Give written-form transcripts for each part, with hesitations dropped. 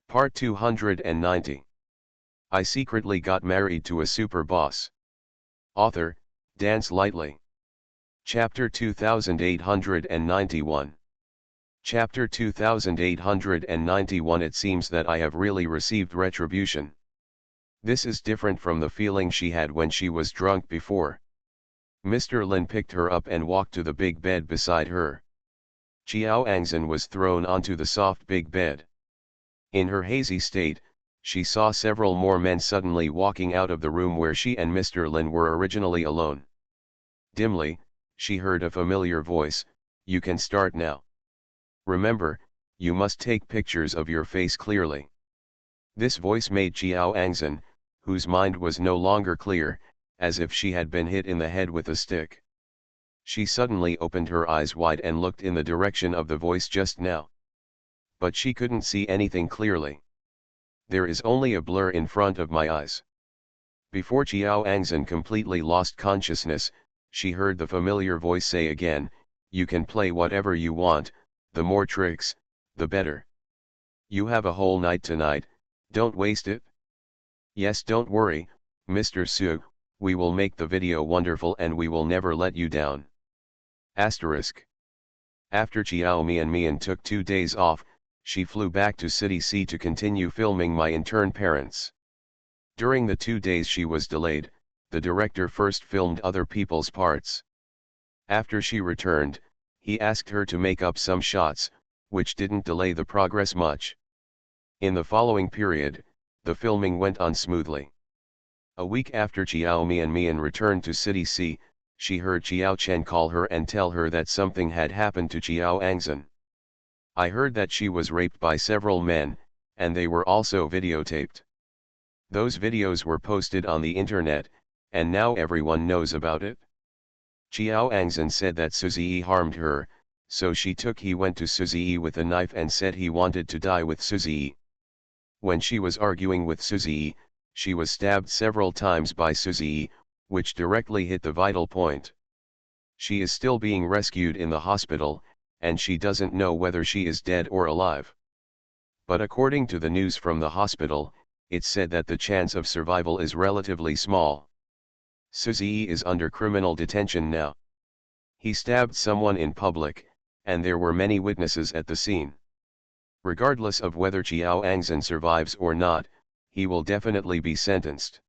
Part 290. I secretly got married to a super boss. Author, Dance Lightly. Chapter 2891. Chapter 2891. It seems that I have really received retribution. This is different from the feeling she had when she was drunk before. Mr. Lin picked her up and walked to the big bed beside her. Qiao Angzhen was thrown onto the soft big bed. In her hazy state, she saw several more men suddenly walking out of the room where she and Mr. Lin were originally alone. Dimly, she heard a familiar voice, "You can start now. Remember, you must take pictures of your face clearly." This voice made Qiao Angzhen, whose mind was no longer clear, as if she had been hit in the head with a stick. She suddenly opened her eyes wide and looked in the direction of the voice just now. But she couldn't see anything clearly. "There is only a blur in front of my eyes." Before Qiao Angzhen completely lost consciousness, she heard the familiar voice say again, "You can play whatever you want, the more tricks, the better. You have a whole night tonight, don't waste it." "Yes, don't worry, Mr. Su, we will make the video wonderful and we will never let you down." Asterisk. After Qiao Mian took 2 days off, she flew back to City C to continue filming My Intern Parents. During the 2 days she was delayed, the director first filmed other people's parts. After she returned, he asked her to make up some shots, which didn't delay the progress much. In the following period, the filming went on smoothly. A week after Qiao Mian returned to City C, she heard Qiao Chen call her and tell her that something had happened to Qiao Angzhen. "I heard that she was raped by several men, and they were also videotaped. Those videos were posted on the internet, and now everyone knows about it." Qiao Angzhen said that Suzy harmed her, so he went to Suzy with a knife and said he wanted to die with Suzy. When she was arguing with Suzy, she was stabbed several times by Suzy, which directly hit the vital point. She is still being rescued in the hospital, and she doesn't know whether she is dead or alive. But according to the news from the hospital, it said that the chance of survival is relatively small. Suzy is under criminal detention now. He stabbed someone in public, and there were many witnesses at the scene. Regardless of whether Qiao Angzhen survives or not, he will definitely be sentenced.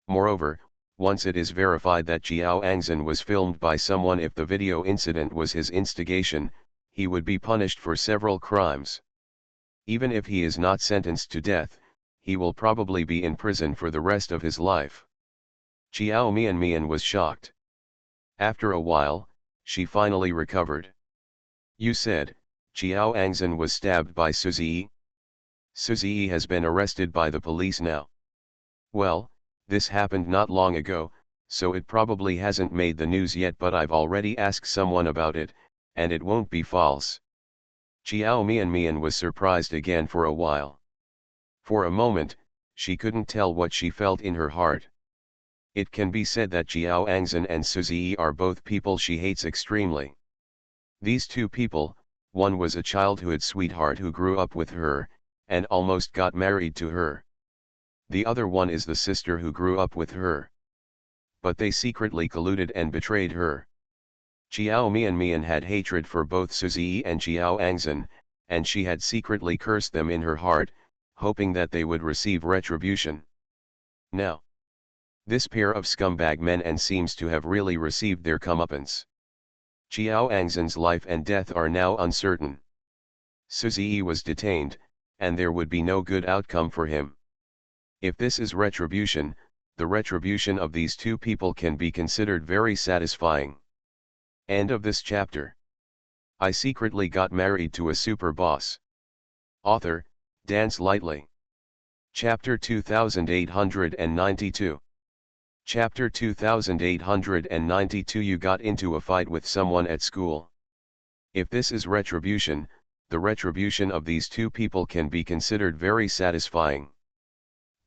Moreover, once it is verified that Qiao Angzhen was filmed by someone, if the video incident was his instigation, he would be punished for several crimes. Even if he is not sentenced to death, he will probably be in prison for the rest of his life. Qiao Mian was shocked. After a while, she finally recovered. "You said, Qiao Angzhen was stabbed by Suzy? Suzy has been arrested by the police now." "Well, this happened not long ago, so it probably hasn't made the news yet, but I've already asked someone about it, and it won't be false." Qiao Mian was surprised again for a while. For a moment, she couldn't tell what she felt in her heart. It can be said that Qiao Angzhen and Suzy are both people she hates extremely. These two people, one was a childhood sweetheart who grew up with her, and almost got married to her. The other one is the sister who grew up with her. But they secretly colluded and betrayed her. Qiao Mian had hatred for both Suzy and Qiao Angzhen, and she had secretly cursed them in her heart, hoping that they would receive retribution. Now, this pair of scumbag men and seems to have really received their comeuppance. Qiao Angzhen's life and death are now uncertain. Suzy was detained, and there would be no good outcome for him. If this is retribution, the retribution of these two people can be considered very satisfying. End of this chapter. I secretly got married to a super boss. Author, Dance Lightly. Chapter 2892. Chapter 2892. You got into a fight with someone at school. If this is retribution, the retribution of these two people can be considered very satisfying.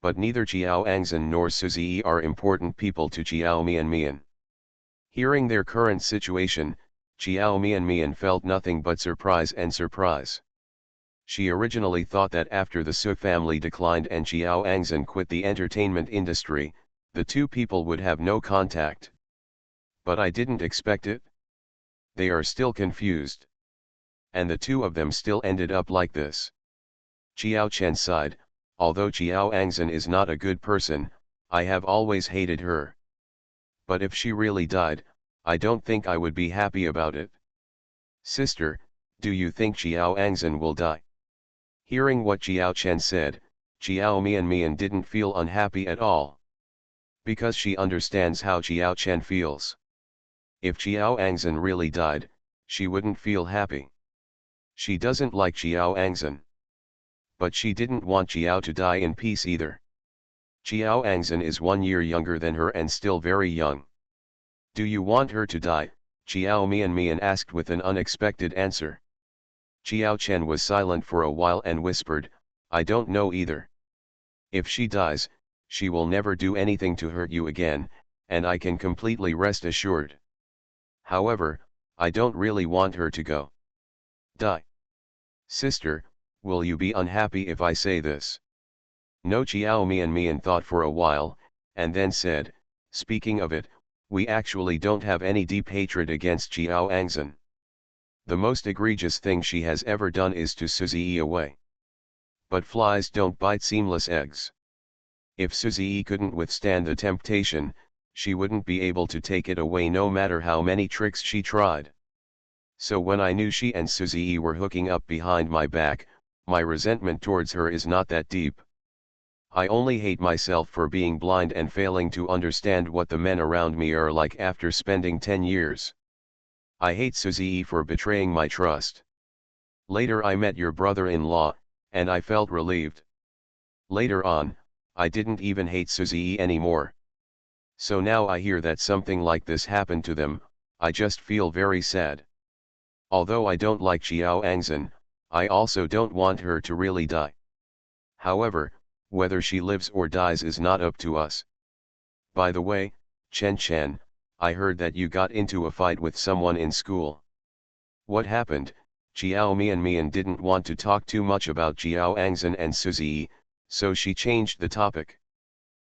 But neither Qiao Angzhen nor Suzy are important people to Qiao Mian. Hearing their current situation, Qiao Mian felt nothing but surprise and surprise. She originally thought that after the Su family declined and Xiao Angzhen quit the entertainment industry, the two people would have no contact. But I didn't expect it. They are still confused. And the two of them still ended up like this. Xiao Chen sighed, although Xiao Angzhen is not a good person, I have always hated her. But if she really died, I don't think I would be happy about it. Sister, do you think Xiao Angzhen will die? Hearing what Xiao Chen said, Xiao Mian didn't feel unhappy at all. Because she understands how Xiao Chen feels. If Xiao Angzhen really died, she wouldn't feel happy. She doesn't like Xiao Angzhen. But she didn't want Xiao to die in peace either. Xiao Angzhen is 1 year younger than her and still very young. Do you want her to die? Xiao Mian asked with an unexpected answer. Xiao Chen was silent for a while and whispered, I don't know either. If she dies, she will never do anything to hurt you again, and I can completely rest assured. However, I don't really want her to go. Die. Sister, will you be unhappy if I say this? No. Xiao Mian thought for a while, and then said, speaking of it, we actually don't have any deep hatred against Xiao Angzhen. The most egregious thing she has ever done is to Suzy away. But flies don't bite seamless eggs. If Suzy couldn't withstand the temptation, she wouldn't be able to take it away no matter how many tricks she tried. So when I knew she and Suzy were hooking up behind my back, my resentment towards her is not that deep. I only hate myself for being blind and failing to understand what the men around me are like after spending 10 years. I hate Suzy for betraying my trust. Later I met your brother-in-law, and I felt relieved. Later on, I didn't even hate Suzy anymore. So now I hear that something like this happened to them, I just feel very sad. Although I don't like Xiao Angzhen, I also don't want her to really die. However, whether she lives or dies is not up to us. By the way, Chen, I heard that you got into a fight with someone in school. What happened? Xiao Mian didn't want to talk too much about Xiao Angzhen and Suzy, so she changed the topic.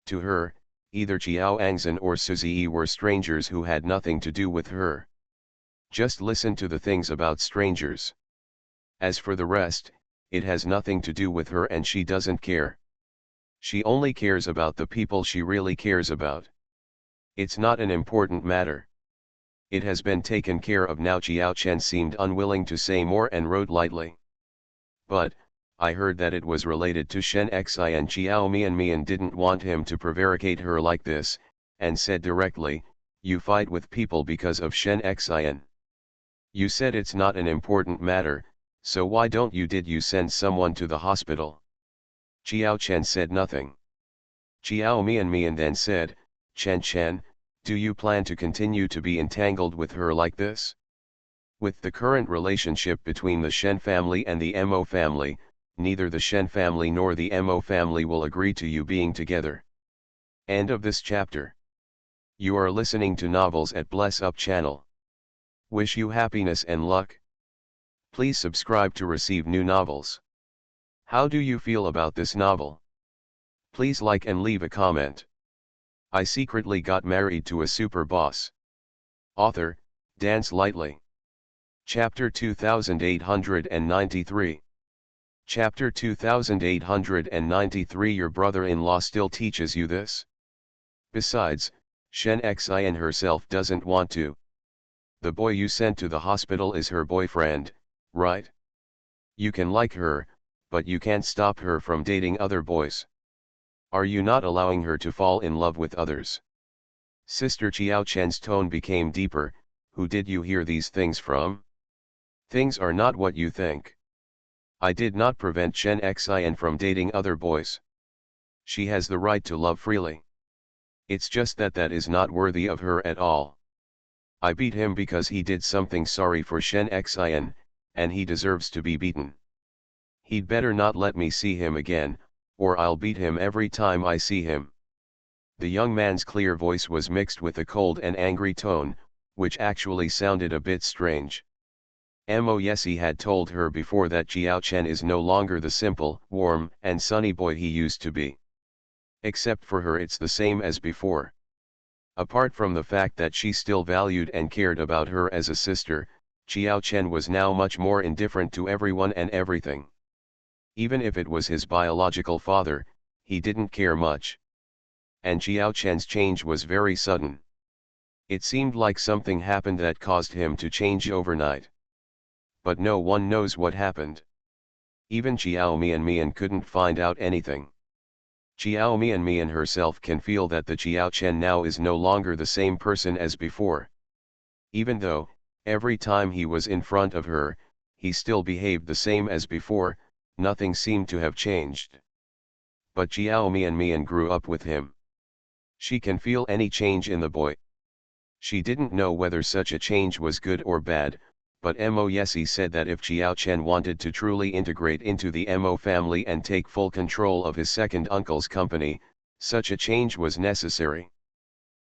To her, either Xiao Angzhen or Suzy were strangers who had nothing to do with her. Just listen to the things about strangers. As for the rest, it has nothing to do with her and she doesn't care. She only cares about the people she really cares about. It's not an important matter. It has been taken care of now. Xiao Chen seemed unwilling to say more and wrote lightly. But, I heard that it was related to Shen Xi and Xiao Mian didn't want him to prevaricate her like this, and said directly, you fight with people because of Shen Xi. You said it's not an important matter, so why don't you send someone to the hospital? Xiao Chen said nothing. Xiao Mian then said, Chen, do you plan to continue to be entangled with her like this? With the current relationship between the Shen family and the Mo family, neither the Shen family nor the Mo family will agree to you being together. End of this chapter. You are listening to Novels at Bless Up channel. Wish you happiness and luck. Please subscribe to receive new novels. How do you feel about this novel? Please like and leave a comment. I secretly got married to a super boss. Author, Dance Lightly. Chapter 2893. Chapter 2893. Your brother-in-law still teaches you this? Besides, Shen Xi and herself doesn't want to. The boy you sent to the hospital is her boyfriend, right? You can like her, but you can't stop her from dating other boys. Are you not allowing her to fall in love with others? Sister Xiao Chen's tone became deeper. Who did you hear these things from? Things are not what you think. I did not prevent Shen Xi from dating other boys. She has the right to love freely. It's just that is not worthy of her at all. I beat him because he did something sorry for Shen Xi, and he deserves to be beaten. He'd better not let me see him again, or I'll beat him every time I see him. The young man's clear voice was mixed with a cold and angry tone, which actually sounded a bit strange. Mo Yesi had told her before that Jiao Chen is no longer the simple, warm, and sunny boy he used to be. Except for her it's the same as before. Apart from the fact that she still valued and cared about her as a sister, Jiao Chen was now much more indifferent to everyone and everything. Even if it was his biological father, he didn't care much. And Jiao Chen's change was very sudden. It seemed like something happened that caused him to change overnight. But no one knows what happened. Even Jiao Mian couldn't find out anything. Jiao Mian herself can feel that the Jiao Chen now is no longer the same person as before. Even though, every time he was in front of her, he still behaved the same as before, nothing seemed to have changed. But Jiao Mian grew up with him. She can feel any change in the boy. She didn't know whether such a change was good or bad, but Mo Yesi said that if Jiao Chen wanted to truly integrate into the Mo family and take full control of his second uncle's company, such a change was necessary.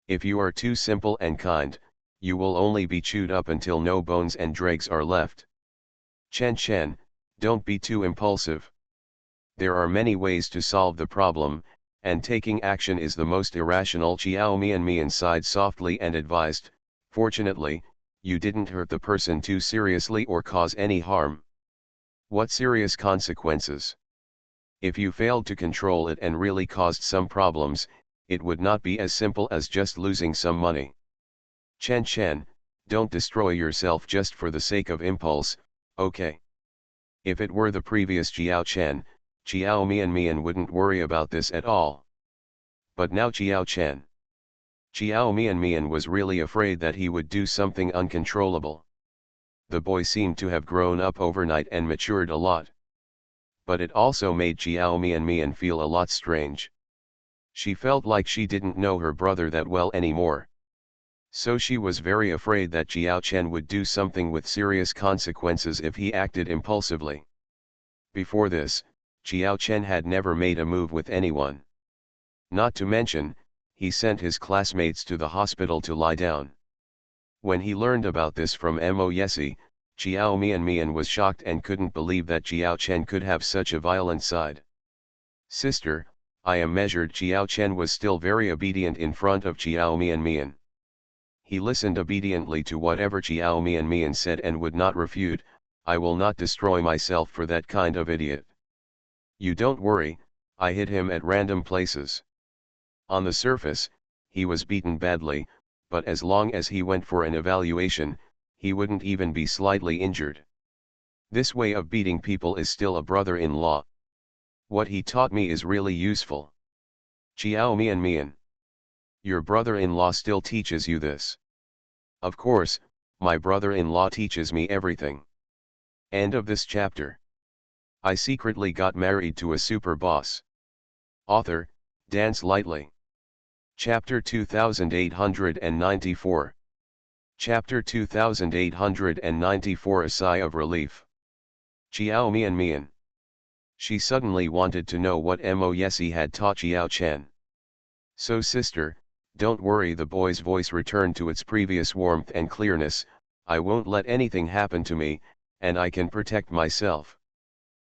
If you are too simple and kind, you will only be chewed up until no bones and dregs are left. Chen, don't be too impulsive. There are many ways to solve the problem, and taking action is the most irrational. Jiao Mian sighed softly and advised, fortunately, you didn't hurt the person too seriously or cause any harm. What serious consequences? If you failed to control it and really caused some problems, it would not be as simple as just losing some money. Chen, don't destroy yourself just for the sake of impulse, okay? If it were the previous Jiao Chen, Jiao Mian wouldn't worry about this at all. But now Jiao Chen. Jiao Mian was really afraid that he would do something uncontrollable. The boy seemed to have grown up overnight and matured a lot. But it also made Jiao Mian feel a lot strange. She felt like she didn't know her brother that well anymore. So she was very afraid that Jiao Chen would do something with serious consequences if he acted impulsively. Before this, Jiao Chen had never made a move with anyone. Not to mention, he sent his classmates to the hospital to lie down. When he learned about this from Mo Yesi, Jiao Mian was shocked and couldn't believe that Jiao Chen could have such a violent side. Sister, I am measured. Jiao Chen was still very obedient in front of Jiao Mian. He listened obediently to whatever Jiao Mian said and would not refute. I will not destroy myself for that kind of idiot. You don't worry, I hit him at random places. On the surface, he was beaten badly, but as long as he went for an evaluation, he wouldn't even be slightly injured. This way of beating people is still a brother-in-law. What he taught me is really useful. Jiao Mian. Your brother-in-law still teaches you this. Of course, my brother-in-law teaches me everything. End of this chapter. I secretly got married to a super boss. Author, Dance Lightly. Chapter 2894. Chapter 2894. A sigh of relief. Jiao Mian. She suddenly wanted to know what Mo Yesi had taught Jiao Chen. So sister, don't worry. The boy's voice returned to its previous warmth and clearness. I won't let anything happen to me, and I can protect myself.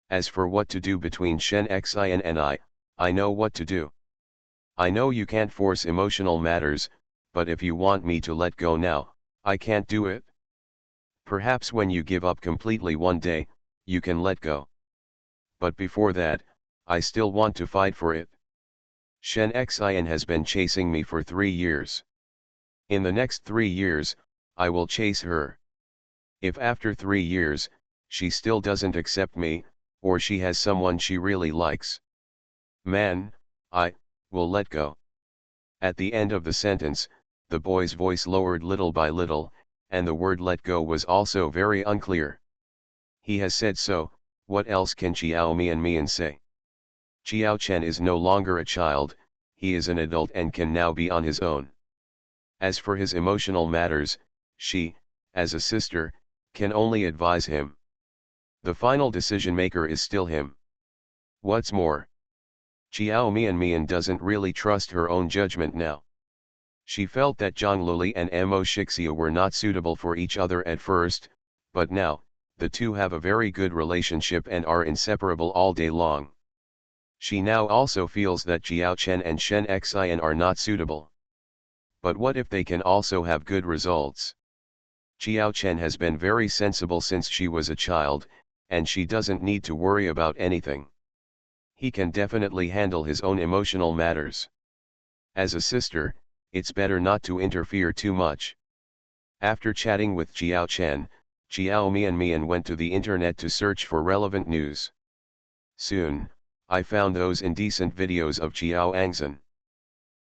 As for what to do between Shen Xin and I know what to do. I know you can't force emotional matters, but if you want me to let go now, I can't do it. Perhaps when you give up completely one day, you can let go. But before that, I still want to fight for it. Shen Xin has been chasing me for 3 years. In the next 3 years, I will chase her. If after 3 years, she still doesn't accept me, or she has someone she really likes, man, I will let go. At the end of the sentence, the boy's voice lowered little by little, and the word let go was also very unclear. He has said so, what else can Jiao Mian say? Jiao Chen is no longer a child, he is an adult and can now be on his own. As for his emotional matters, she, as a sister, can only advise him. The final decision maker is still him. What's more, Jiao Mian doesn't really trust her own judgment now. She felt that Zhang Luli and Mo Shixia were not suitable for each other at first, but now, the two have a very good relationship and are inseparable all day long. She now also feels that Jiao Chen and Shen Xian are not suitable. But what if they can also have good results? Jiao Chen has been very sensible since she was a child, and she doesn't need to worry about anything. He can definitely handle his own emotional matters. As a sister, it's better not to interfere too much. After chatting with Jiao Chen, Jiao Mian went to the internet to search for relevant news. Soon, I found those indecent videos of Jiao Angzhen.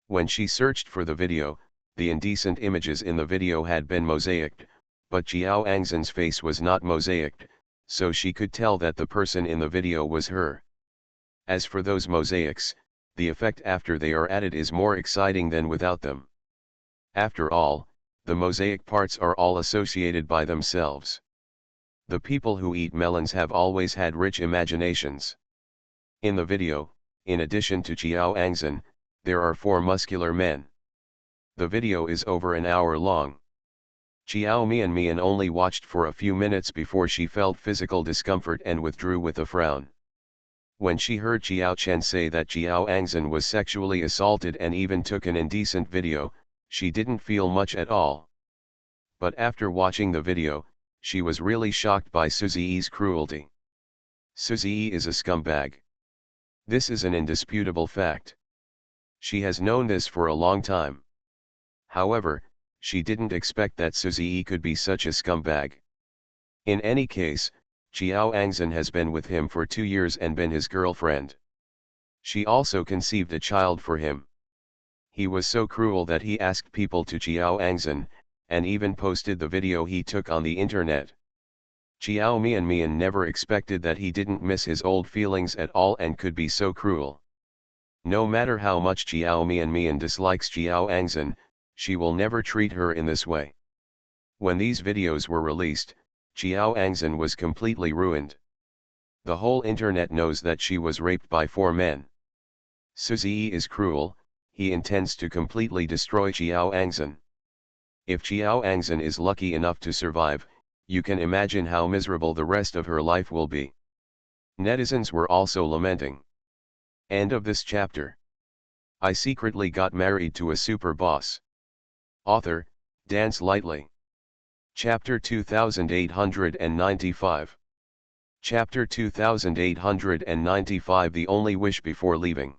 When she searched for the video, the indecent images in the video had been mosaicked, but Jiao Angzhen's face was not mosaicked, so she could tell that the person in the video was her. As for those mosaics, the effect after they are added is more exciting than without them. After all, the mosaic parts are all associated by themselves. The people who eat melons have always had rich imaginations. In the video, in addition to Jiao Angzhen, there are 4 muscular men. The video is over an hour long. Jiao Mian only watched for a few minutes before she felt physical discomfort and withdrew with a frown. When she heard Jiao Chen say that Jiao Angzhen was sexually assaulted and even took an indecent video, she didn't feel much at all. But after watching the video, she was really shocked by Suziyi's cruelty. Suziyi is a scumbag. This is an indisputable fact. She has known this for a long time. However, she didn't expect that Suziyi could be such a scumbag. In any case, Jiao Angzhen has been with him for 2 years and been his girlfriend. She also conceived a child for him. He was so cruel that he asked people to Jiao Angzhen, and even posted the video he took on the internet. Jiao Mian never expected that he didn't miss his old feelings at all and could be so cruel. No matter how much Jiao Mian dislikes Jiao Angzhen, she will never treat her in this way. When these videos were released, Jiao Angzhen was completely ruined. The whole internet knows that she was raped by 4 men. Suziyi is cruel, he intends to completely destroy Jiao Angzhen. If Jiao Angzhen is lucky enough to survive, you can imagine how miserable the rest of her life will be. Netizens were also lamenting. End of this chapter. I secretly got married to a super boss. Author, Dance Lightly. Chapter 2895. Chapter 2895 The Only Wish Before Leaving.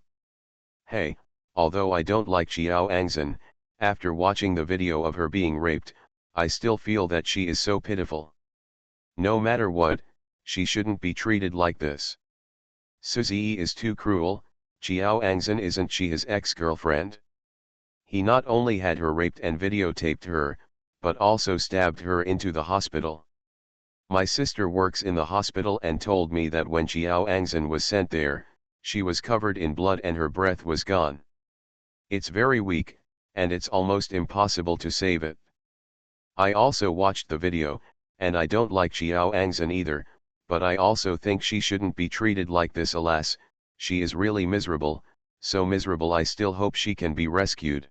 Hey, although I don't like Jiao Angzhen, after watching the video of her being raped, I still feel that she is so pitiful. No matter what, she shouldn't be treated like this. Suziyi is too cruel. Jiao Angzhen, isn't she his ex-girlfriend? He not only had her raped and videotaped her, but also stabbed her into the hospital. My sister works in the hospital and told me that when Jiao Angzhen was sent there, she was covered in blood and her breath was gone. It's very weak, and it's almost impossible to save it. I also watched the video, and I don't like Jiao Angzhen either, but I also think she shouldn't be treated like this. Alas, she is really miserable, so miserable I still hope she can be rescued.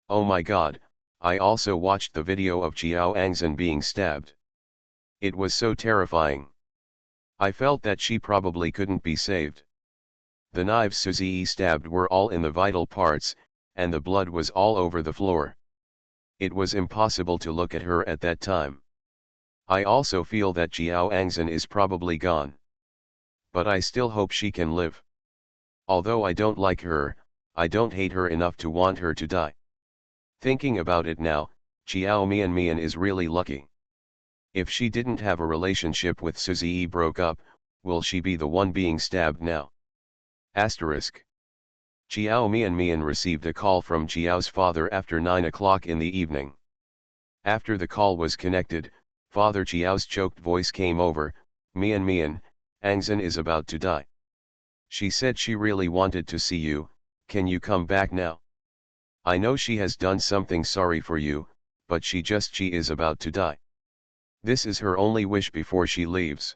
Oh my god, I also watched the video of Jiao Angzhen being stabbed. It was so terrifying. I felt that she probably couldn't be saved. The knives Suziyi stabbed were all in the vital parts, and the blood was all over the floor. It was impossible to look at her at that time. I also feel that Jiao Angzhen is probably gone. But I still hope she can live. Although I don't like her, I don't hate her enough to want her to die. Thinking about it now, Jiao Mian is really lucky. If she didn't have a relationship with Suziyi, broke up, will she be the one being stabbed now? Asterisk. Jiao Mian received a call from Jiao's father after 9 o'clock in the evening. After the call was connected, Father Jiao's choked voice came over. Mian, Angzhen is about to die. She said she really wanted to see you, can you come back now? I know she has done something sorry for you, but she is about to die. This is her only wish before she leaves.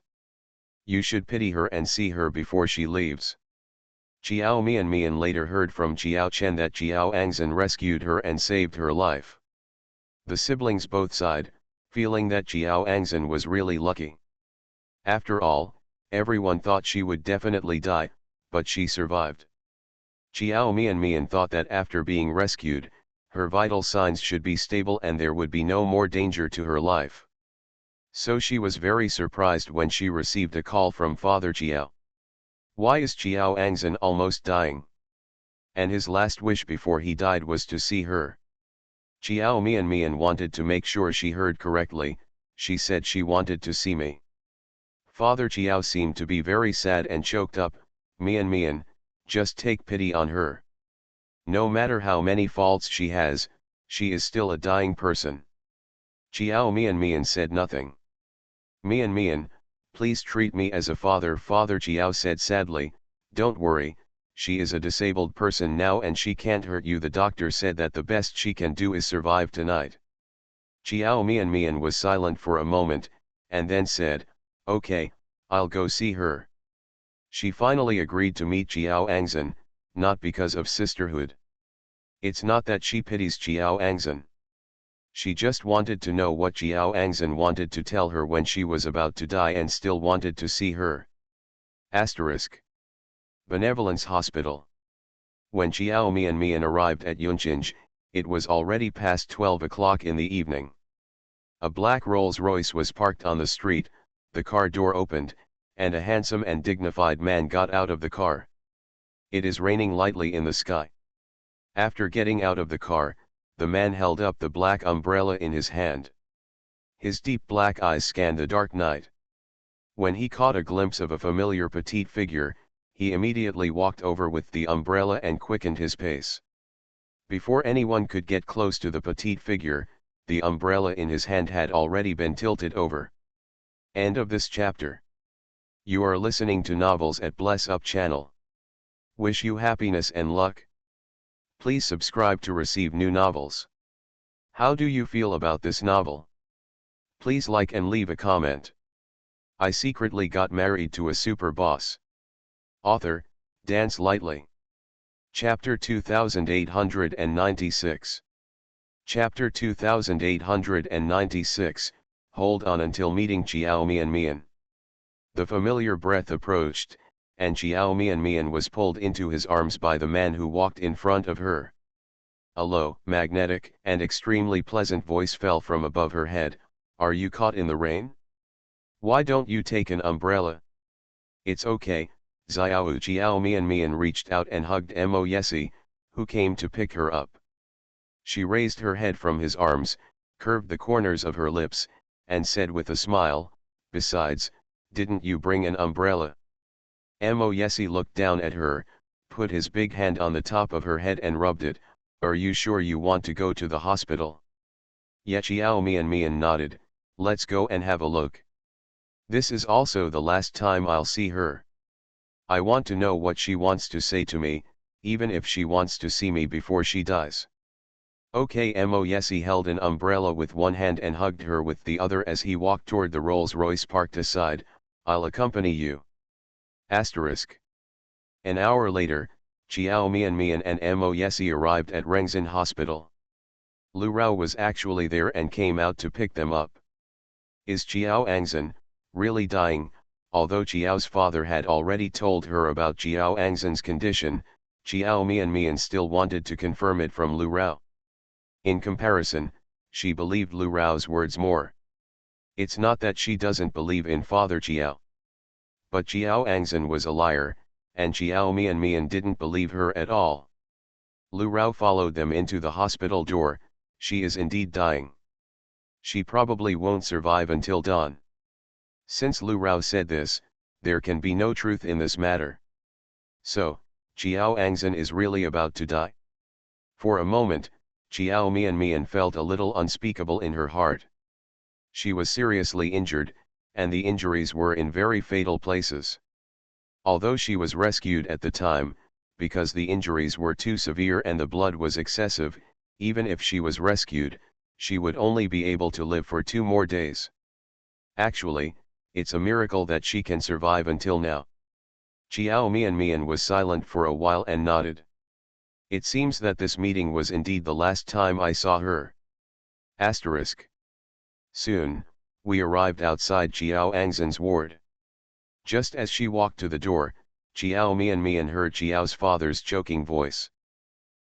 You should pity her and see her before she leaves. Jiao Mian later heard from Jiao Chen that Jiao Angzhen rescued her and saved her life. The siblings both sighed, feeling that Jiao Angzhen was really lucky. After all, everyone thought she would definitely die, but she survived. Chiao Mian thought that after being rescued, her vital signs should be stable and there would be no more danger to her life. So she was very surprised when she received a call from Father Chiao. Why is Chiao Angzan almost dying? And his last wish before he died was to see her. Chiao Mian wanted to make sure she heard correctly. She said she wanted to see me. Father Chiao seemed to be very sad and choked up. Mian, just take pity on her. No matter how many faults she has, she is still a dying person. Chiao Mian said nothing. Mian, please treat me as a father. Father Chiao said sadly, don't worry, she is a disabled person now and she can't hurt you. The doctor said that the best she can do is survive tonight. Chiao Mian was silent for a moment, and then said, okay, I'll go see her. She finally agreed to meet Chiao Angzan, not because of sisterhood. It's not that she pities Chiao Angzan. She just wanted to know what Chiao Angzan wanted to tell her when she was about to die and still wanted to see her. Asterisk. Benevolence Hospital. When Chiao Mian arrived at Yunchinj, it was already past 12 o'clock in the evening. A black Rolls-Royce was parked on the street, the car door opened, and a handsome and dignified man got out of the car. It is raining lightly in the sky. After getting out of the car, the man held up the black umbrella in his hand. His deep black eyes scanned the dark night. When he caught a glimpse of a familiar petite figure, he immediately walked over with the umbrella and quickened his pace. Before anyone could get close to the petite figure, the umbrella in his hand had already been tilted over. End of this chapter. You are listening to Novels at Bless Up channel. Wish you happiness and luck. Please subscribe to receive new novels. How do you feel about this novel? Please like and leave a comment. I secretly got married to a super boss. Author, Dance Lightly. Chapter 2896. Chapter 2896, Hold on until meeting Chiao Mian. The familiar breath approached, and Chiao Mian was pulled into his arms by the man who walked in front of her. A low, magnetic, and extremely pleasant voice fell from above her head, "Are you caught in the rain? Why don't you take an umbrella?" "It's okay, Xiao." Chiao Mian reached out and hugged Mo Yesi, who came to pick her up. She raised her head from his arms, curved the corners of her lips, and said with a smile, "Besides, didn't you bring an umbrella?" Mo Yesi looked down at her, put his big hand on the top of her head and rubbed it. "Are you sure you want to go to the hospital?" "Yeah." Chiao Mian nodded. "Let's go and have a look. This is also the last time I'll see her. I want to know what she wants to say to me, even if she wants to see me before she dies." "Okay." Mo Yesi held an umbrella with one hand and hugged her with the other as he walked toward the Rolls-Royce parked aside. "I'll accompany you." Asterisk. An hour later, Chiao Mian and Mo Yesi arrived at Rengzin Hospital. Lu Rao was actually there and came out to pick them up. Is Chiao Angzan really dying? Although Chiao's father had already told her about Chiao Angzan's condition, Chiao Mian still wanted to confirm it from Lu Rao. In comparison, she believed Lu Rao's words more. It's not that she doesn't believe in Father Chiao. But Chiao Angzan was a liar, and Chiao Mian didn't believe her at all. Lu Rao followed them into the hospital door. She is indeed dying. She probably won't survive until dawn. Since Lu Rao said this, there can be no truth in this matter. So, Chiao Angzan is really about to die? For a moment, Chiao Mian felt a little unspeakable in her heart. She was seriously injured, and the injuries were in very fatal places. Although she was rescued at the time, because the injuries were too severe and the blood was excessive, even if she was rescued, she would only be able to live for 2 more days. Actually, it's a miracle that she can survive until now. Chiao Mian was silent for a while and nodded. It seems that this meeting was indeed the last time I saw her. Asterisk. Soon, we arrived outside Chiao Angzan's ward. Just as she walked to the door, Chiao Mian heard Chiao's father's choking voice.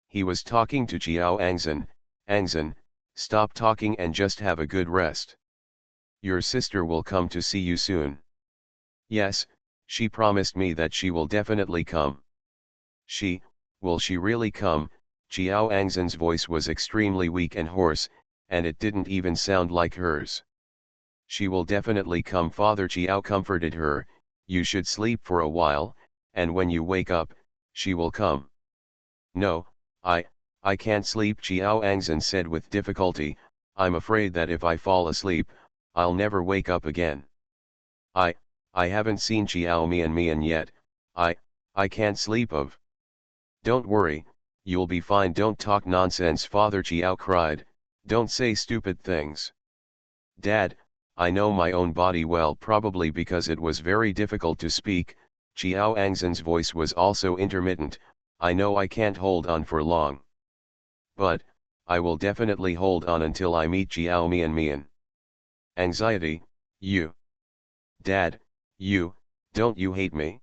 He was talking to Chiao Angzan. Angzan, stop talking and just have a good rest. Your sister will come to see you soon. Yes, she promised me that she will definitely come. Will she really come? Chiao Angzan's voice was extremely weak and hoarse, and it didn't even sound like hers. She will definitely come. Father Chiao comforted her. You should sleep for a while, and when you wake up, she will come. No, I can't sleep, Chiao Angzan said with difficulty. I'm afraid that if I fall asleep, I'll never wake up again. I haven't seen Chiao Mian yet. I can't sleep of. Don't worry, you'll be fine. Don't talk nonsense, Father Chiao cried. Don't say stupid things. Dad, I know my own body well, probably because it was very difficult to speak. Chiao Angzan's voice was also intermittent. I know I can't hold on for long. But, I will definitely hold on until I meet Chiao Mian. Anxiety, you. Dad, don't you hate me?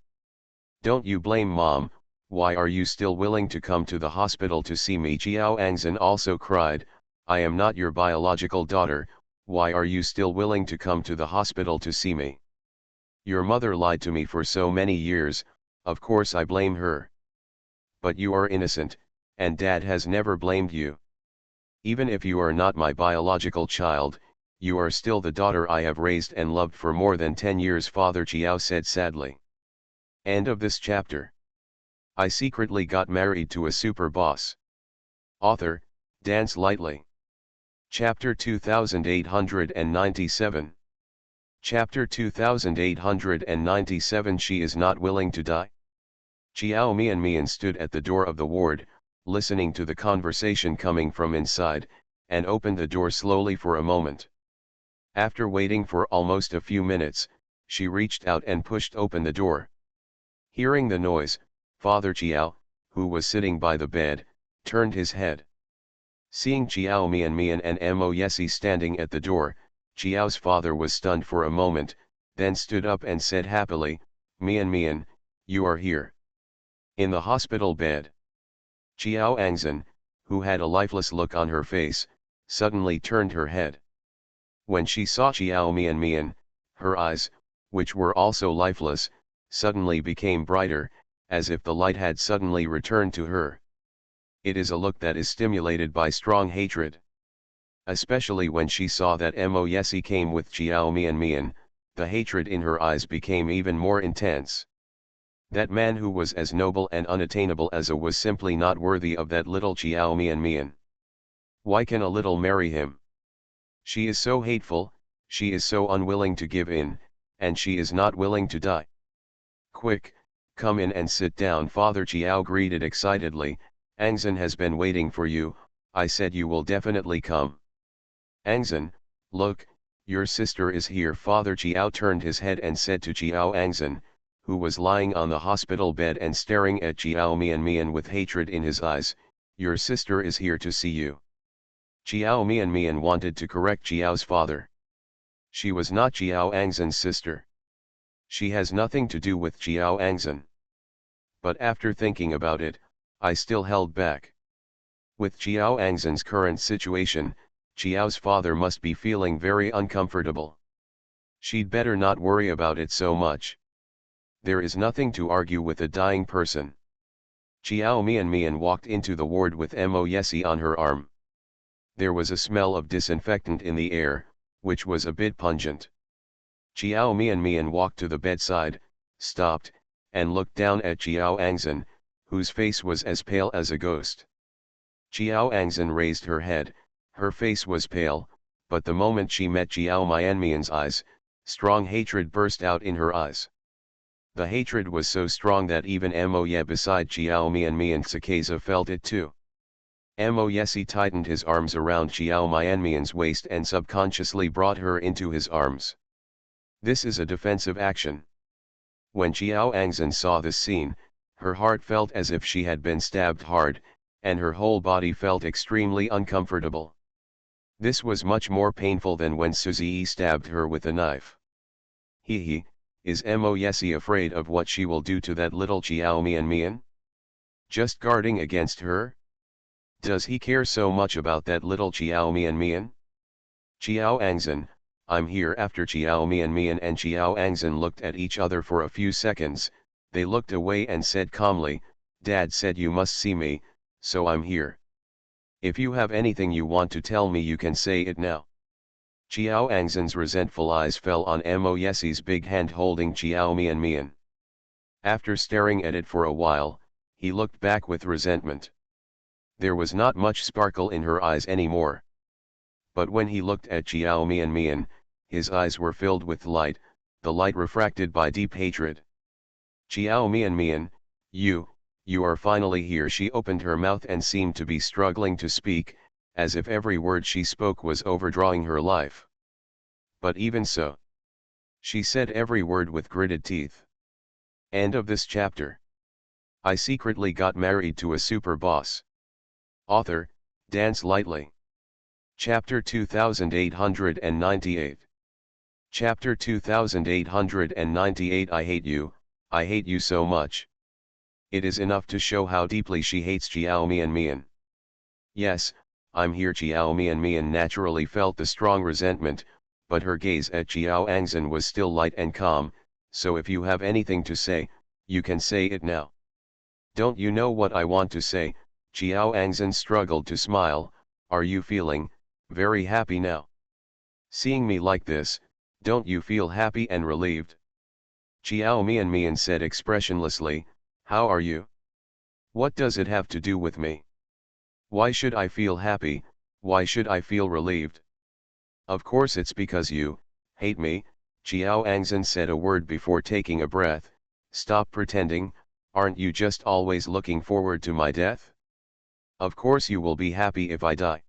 Don't you blame Mom? Why are you still willing to come to the hospital to see me? Chiao Angzan also cried. I am not your biological daughter. Why are you still willing to come to the hospital to see me? Your mother lied to me for so many years, of course I blame her. But you are innocent, and Dad has never blamed you. Even if you are not my biological child, you are still the daughter I have raised and loved for more than 10 years, Father Chiao said sadly. End of this chapter. I secretly got married to a super boss. Author, Dance Lightly. Chapter 2897. Chapter 2897. She is not willing to die. Chiao Mian stood at the door of the ward, listening to the conversation coming from inside, and opened the door slowly for a moment. After waiting for almost a few minutes, she reached out and pushed open the door. Hearing the noise, Father Chiao, who was sitting by the bed, turned his head. Seeing Chiao Mian and Mo Yesi standing at the door, Chiao's father was stunned for a moment, then stood up and said happily, Mian, you are here. In the hospital bed. Chiao Angzan, who had a lifeless look on her face, suddenly turned her head. When she saw Chiao Mian, her eyes, which were also lifeless, suddenly became brighter, as if the light had suddenly returned to her. It is a look that is stimulated by strong hatred. Especially when she saw that Mo Yesi came with Chiao Mian, the hatred in her eyes became even more intense. That man who was as noble and unattainable as a was simply not worthy of that little Chiao Mian. Why can a little marry him? She is so hateful, she is so unwilling to give in, and she is not willing to die. Quick, come in and sit down, Father Chiao greeted excitedly. Angzan has been waiting for you. I said you will definitely come. Angzan, look, your sister is here. Father Chiao turned his head and said to Chiao Angzan, who was lying on the hospital bed and staring at Chiao Mian with hatred in his eyes, your sister is here to see you. Chiao Mian wanted to correct Chiao's father. She was not Chiao Angzan's sister. She has nothing to do with Chiao Angzan. But after thinking about it, I still held back. With Chiao Angzan's current situation, Chiao's father must be feeling very uncomfortable. She'd better not worry about it so much. There is nothing to argue with a dying person. Chiao Mian walked into the ward with Mo Yesi on her arm. There was a smell of disinfectant in the air, which was a bit pungent. Chiao Mian walked to the bedside, stopped, and looked down at Chiao Angzan, whose face was as pale as a ghost. Chiao Angzan raised her head, her face was pale, but the moment she met Chiao Mian's eyes, strong hatred burst out in her eyes. The hatred was so strong that even Mo Ye beside Chiao Mian Sakeza felt it too. Mo Yesi tightened his arms around Chiao Mian's waist and subconsciously brought her into his arms. This is a defensive action. When Chiao Angzan saw this scene, her heart felt as if she had been stabbed hard, and her whole body felt extremely uncomfortable. This was much more painful than when Suzy stabbed her with a knife. He, Is Mo Yesi afraid of what she will do to that little Chiao Mian Mian? Just guarding against her? Does he care so much about that little Chiao Mian Mian? Chiao Angzan, I'm here. After Chiao Mian Mian and Chiao Angzan looked at each other for a few seconds, they looked away and said calmly, Dad said you must see me, so I'm here. If you have anything you want to tell me you can say it now. Chiao Angzan's resentful eyes fell on Mo Yesi's big hand holding Chiao Mian Mian. After staring at it for a while, he looked back with resentment. There was not much sparkle in her eyes anymore. But when he looked at Chiao Mian Mian, his eyes were filled with light, the light refracted by deep hatred. Chiao Mian Mian, you are finally here. She opened her mouth and seemed to be struggling to speak, as if every word she spoke was overdrawing her life. But even so, she said every word with gritted teeth. End of this chapter. I secretly got married to a super boss. Author, Dance Lightly. Chapter 2898. Chapter 2898. I hate you so much. It is enough to show how deeply she hates Chiao Mian Mian. Yes, I'm here. Chiao Mian Mian naturally felt the strong resentment, but her gaze at Chiao Angzan was still light and calm, so if you have anything to say, you can say it now. Don't you know what I want to say? Chiao Angzan struggled to smile. Are you feeling very happy now? Seeing me like this, don't you feel happy and relieved? Chiao Mian Mian said expressionlessly, how are you? What does it have to do with me? Why should I feel happy? Why should I feel relieved? Of course it's because you hate me. Chiao Angzan said a word before taking a breath. Stop pretending. Aren't you just always looking forward to my death? Of course you will be happy if I die.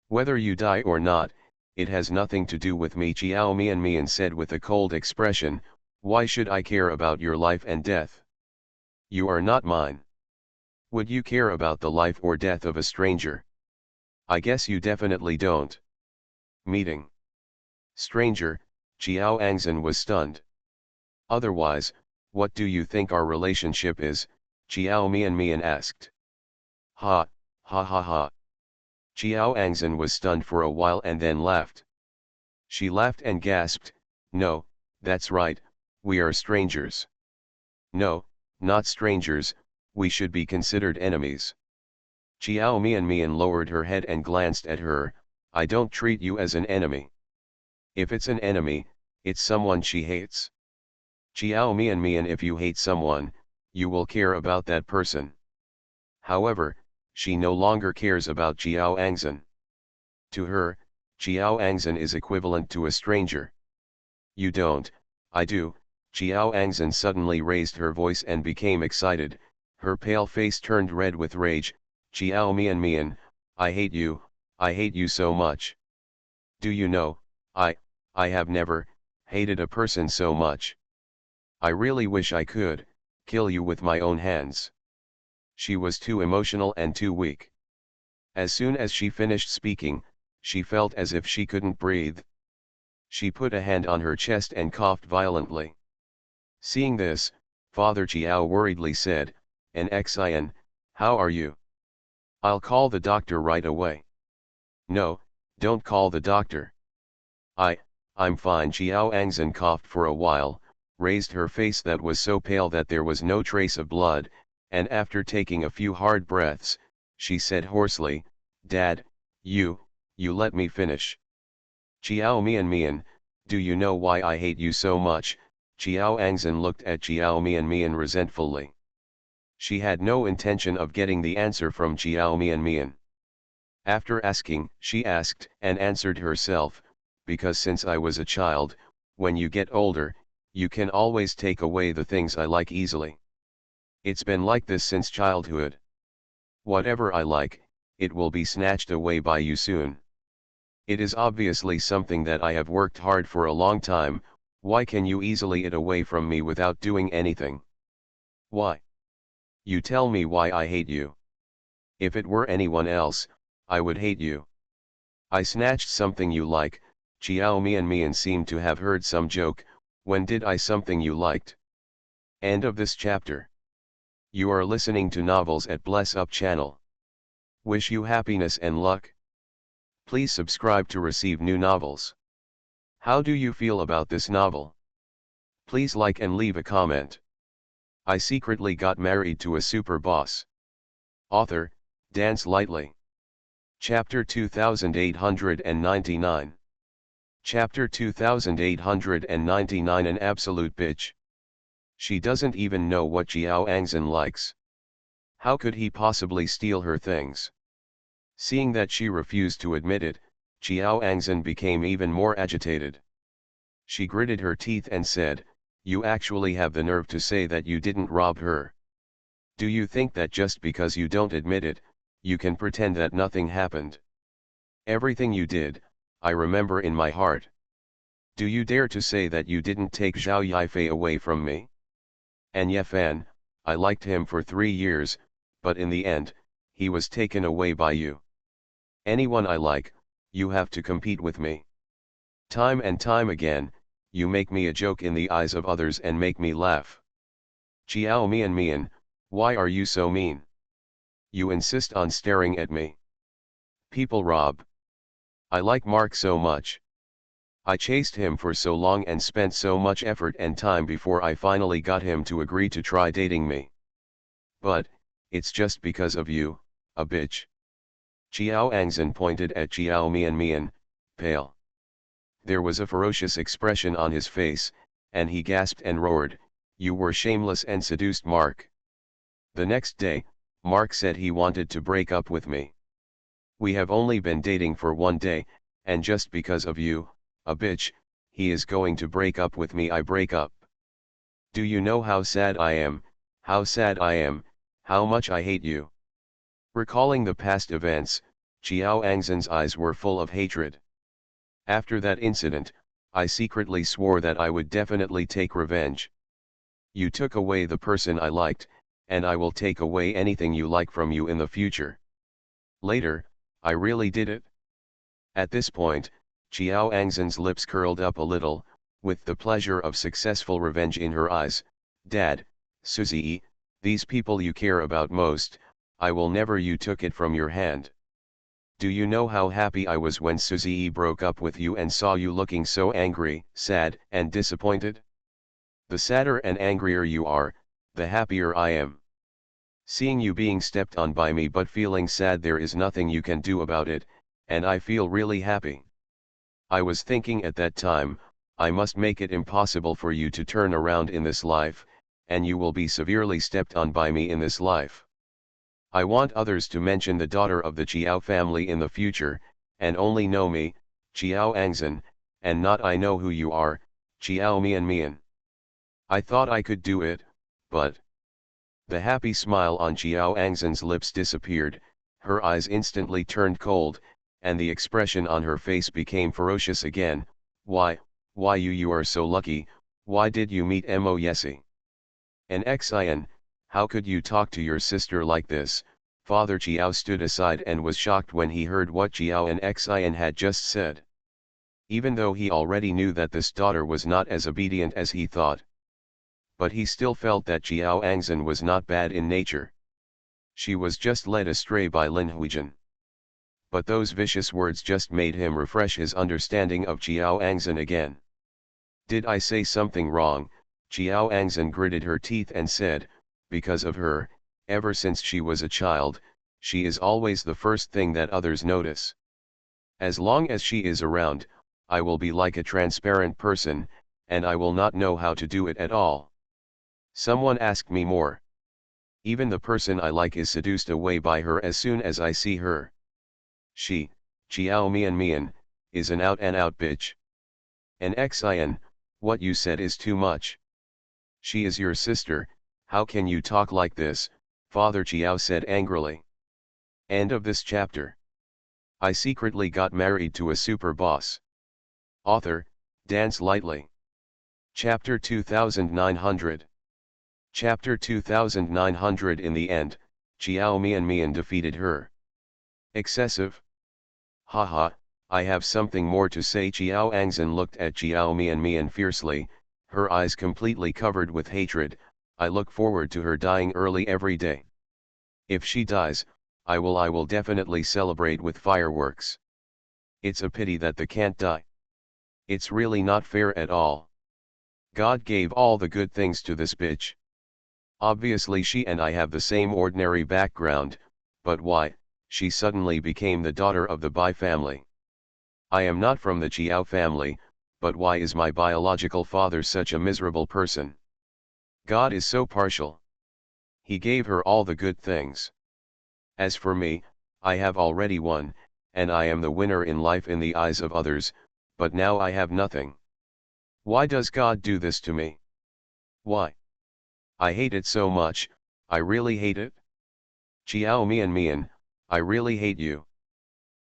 Whether you die or not, it has nothing to do with me. Chiao Mian Mian said with a cold expression. Why should I care about your life and death? You are not mine. Would you care about the life or death of a stranger? I guess you definitely don't. Meeting. Stranger, Chiao Angzan was stunned. Otherwise, what do you think our relationship is? Chiao Mian Mian asked. Ha, ha ha ha. Chiao Angzan was stunned for a while and then laughed. She laughed and gasped, no, that's right, we are strangers. No, not strangers, we should be considered enemies. Chiao Mian Mian lowered her head and glanced at her. I don't treat you as an enemy. If it's an enemy, it's someone she hates. Chiao Mian Mian, if you hate someone, you will care about that person. However, she no longer cares about Chiao Angzan. To her, Chiao Angzan is equivalent to a stranger. You don't, I do. Chiao Angzan suddenly raised her voice and became excited, her pale face turned red with rage. Chiao Mian Mian, I hate you so much. Do you know, I have never hated a person so much. I really wish I could kill you with my own hands. She was too emotional and too weak. As soon as she finished speaking, she felt as if she couldn't breathe. She put a hand on her chest and coughed violently. Seeing this, Father Chiao worriedly said, Xin, how are you? I'll call the doctor right away. No, don't call the doctor. I'm fine. Chiao Angzan coughed for a while, raised her face that was so pale that there was no trace of blood, and after taking a few hard breaths, she said hoarsely, Dad, you let me finish. Chiao Mian Mian, do you know why I hate you so much? Chiao Angzan looked at Chiao Mian Mian resentfully. She had no intention of getting the answer from Chiao Mian Mian. After asking, she asked and answered herself, because since I was a child, when you get older, you can always take away the things I like easily. It's been like this since childhood. Whatever I like, it will be snatched away by you soon. It is obviously something that I have worked hard for a long time. Why can you easily it away from me without doing anything? Why? You tell me why I hate you. If it were anyone else, I would hate you. I snatched something you like. Chiao Mian Mian seemed to have heard some joke. When did I something you liked? End of this chapter. You are listening to Novels at Bless Up channel. Wish you happiness and luck. Please subscribe to receive new novels. How do you feel about this novel? Please like and leave a comment. I secretly got married to a super boss. Author, Dance Lightly. Chapter 2899. Chapter 2899. An absolute bitch. She doesn't even know what Jiao Angzhen likes. How could he possibly steal her things? Seeing that she refused to admit it, Jiao Angzhen became even more agitated. She gritted her teeth and said, "You actually have the nerve to say that you didn't rob her. Do you think that just because you don't admit it, you can pretend that nothing happened? Everything you did, I remember in my heart. Do you dare to say that you didn't take Zhao Yifei away from me? And Yefan, I liked him for 3 years, but in the end, he was taken away by you. Anyone I like, you have to compete with me. Time and time again, you make me a joke in the eyes of others and make me laugh. Chiao Mian, why are you so mean? You insist on staring at me. People rob. I like Mark so much. I chased him for so long and spent so much effort and time before I finally got him to agree to try dating me. But, it's just because of you, a bitch." Jiao Angzhen pointed at Jiao Mian, pale. There was a ferocious expression on his face, and he gasped and roared, "You were shameless and seduced Mark." The next day, Mark said he wanted to break up with me. We have only been dating for 1 day, and just because of you, a bitch, he is going to break up with me. I break up. Do you know how sad I am, how sad I am, how much I hate you? Recalling the past events, Jiao Angzhen's eyes were full of hatred. After that incident, I secretly swore that I would definitely take revenge. You took away the person I liked, and I will take away anything you like from you in the future. Later, I really did it. At this point, Jiao Angzhen's lips curled up a little, with the pleasure of successful revenge in her eyes. Dad, Suzy, these people you care about most, I will never. You took it from your hand. Do you know how happy I was when Suzy broke up with you and saw you looking so angry, sad, and disappointed? The sadder and angrier you are, the happier I am. Seeing you being stepped on by me but feeling sad, there is nothing you can do about it, and I feel really happy. I was thinking at that time, I must make it impossible for you to turn around in this life, and you will be severely stepped on by me in this life. I want others to mention the daughter of the Jiao family in the future, and only know me, Jiao Angzhen, and not I know who you are, Jiao Mian. I thought I could do it, but..." The happy smile on Jiao Angzhen's lips disappeared, her eyes instantly turned cold, and the expression on her face became ferocious again. Why you are so lucky, why did you meet Mo Yesi? An Xin, how could you talk to your sister like this? Father Jiao stood aside and was shocked when he heard what Jiao and Xin had just said. Even though he already knew that this daughter was not as obedient as he thought. But he still felt that Jiao Angzhen was not bad in nature. She was just led astray by Lin Huijin. But those vicious words just made him refresh his understanding of Jiao Angzhen again. Did I say something wrong? Jiao Angzhen gritted her teeth and said, because of her, ever since she was a child, she is always the first thing that others notice. As long as she is around, I will be like a transparent person, and I will not know how to do it at all. Someone asked me more. Even the person I like is seduced away by her as soon as I see her. She, Jiao Mian, is an out-and-out bitch. An Xin, what you said is too much. She is your sister, how can you talk like this? Father Jiao said angrily. End of this chapter. I secretly got married to a super boss. Author, Dance Lightly. Chapter 2900. Chapter 2900. In the end, Jiao Mian defeated her. Excessive. Haha, I have something more to say. Jiao Angzhen looked at Jiao Mian fiercely, her eyes completely covered with hatred. I look forward to her dying early every day. If she dies, I will definitely celebrate with fireworks. It's a pity that they can't die. It's really not fair at all. God gave all the good things to this bitch. Obviously she and I have the same ordinary background, but why, she suddenly became the daughter of the Bai family. I am not from the Chiao family, but why is my biological father such a miserable person? God is so partial. He gave her all the good things. As for me, I have already won, and I am the winner in life in the eyes of others, but now I have nothing. Why does God do this to me? Why? I hate it so much, I really hate it. Chiao Mian, I really hate you.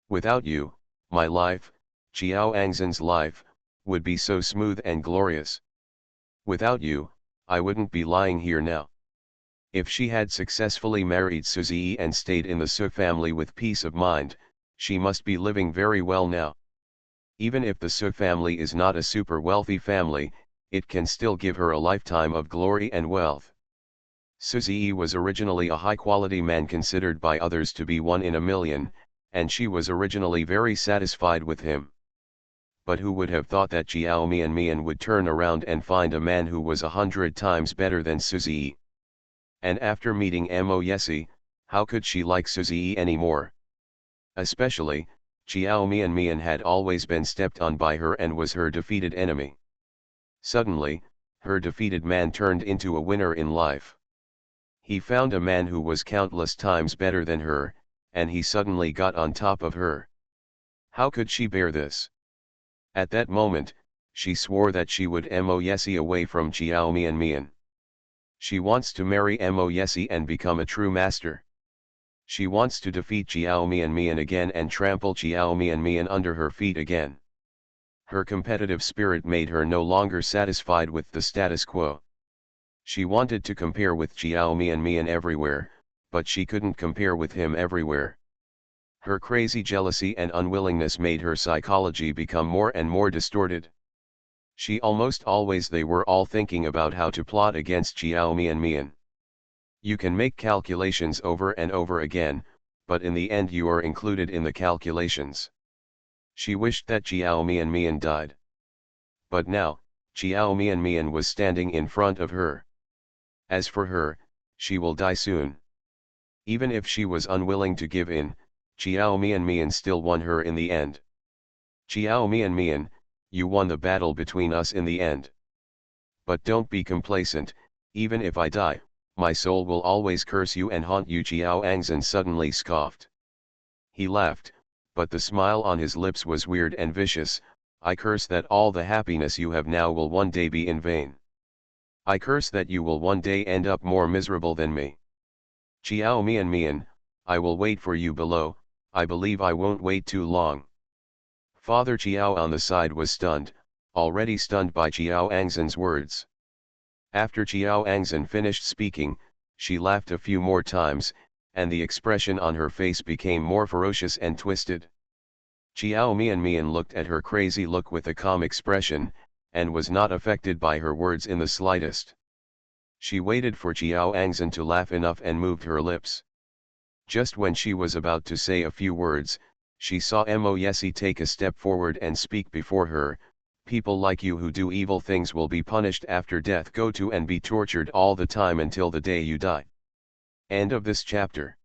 Without you, my life, Chiao Angzan's life, would be so smooth and glorious. Without you, I wouldn't be lying here now. If she had successfully married Suzy and stayed in the Su family with peace of mind, she must be living very well now. Even if the Su family is not a super wealthy family, it can still give her a lifetime of glory and wealth. Suzy was originally a high-quality man considered by others to be one in a million, and she was originally very satisfied with him. But who would have thought that Chiao Mian would turn around and find a man who was 100 times better than Suzy? And after meeting Mo Yesi, how could she like Suzy anymore? Especially, Chiao Mian had always been stepped on by her and was her defeated enemy. Suddenly, her defeated man turned into a winner in life. He found a man who was countless times better than her, and he suddenly got on top of her. How could she bear this? At that moment, she swore that she would Mo Yesi away from Chiao Mian. She wants to marry Mo Yesi and become a true master. She wants to defeat Chiao Mian again and trample Chiao Mian under her feet again. Her competitive spirit made her no longer satisfied with the status quo. She wanted to compare with Chiao Mian everywhere, but she couldn't compare with him everywhere. Her crazy jealousy and unwillingness made her psychology become more and more distorted. She almost always they were all thinking about how to plot against Chiao Mian. You can make calculations over and over again, but in the end you are included in the calculations. She wished that Chiao Mian died. But now, Chiao Mian was standing in front of her. As for her, she will die soon. Even if she was unwilling to give in, Chiao Mian still won her in the end. Chiao Mian, you won the battle between us in the end. But don't be complacent, even if I die, my soul will always curse you and haunt you. Chiao Angzan suddenly scoffed. He laughed, but the smile on his lips was weird and vicious. I curse that all the happiness you have now will one day be in vain. I curse that you will one day end up more miserable than me. Chiao Mian, I will wait for you below, I believe I won't wait too long. Father Chiao on the side was stunned, already stunned by Chiao Angzan's words. After Chiao Angzan finished speaking, she laughed a few more times, and the expression on her face became more ferocious and twisted. Chiao Mian looked at her crazy look with a calm expression, and was not affected by her words in the slightest. She waited for Chiao Angzan to laugh enough and moved her lips. Just when she was about to say a few words, she saw Mo Yesi take a step forward and speak before her. People like you who do evil things will be punished after death. Go to and be tortured all the time until the day you die. End of this chapter.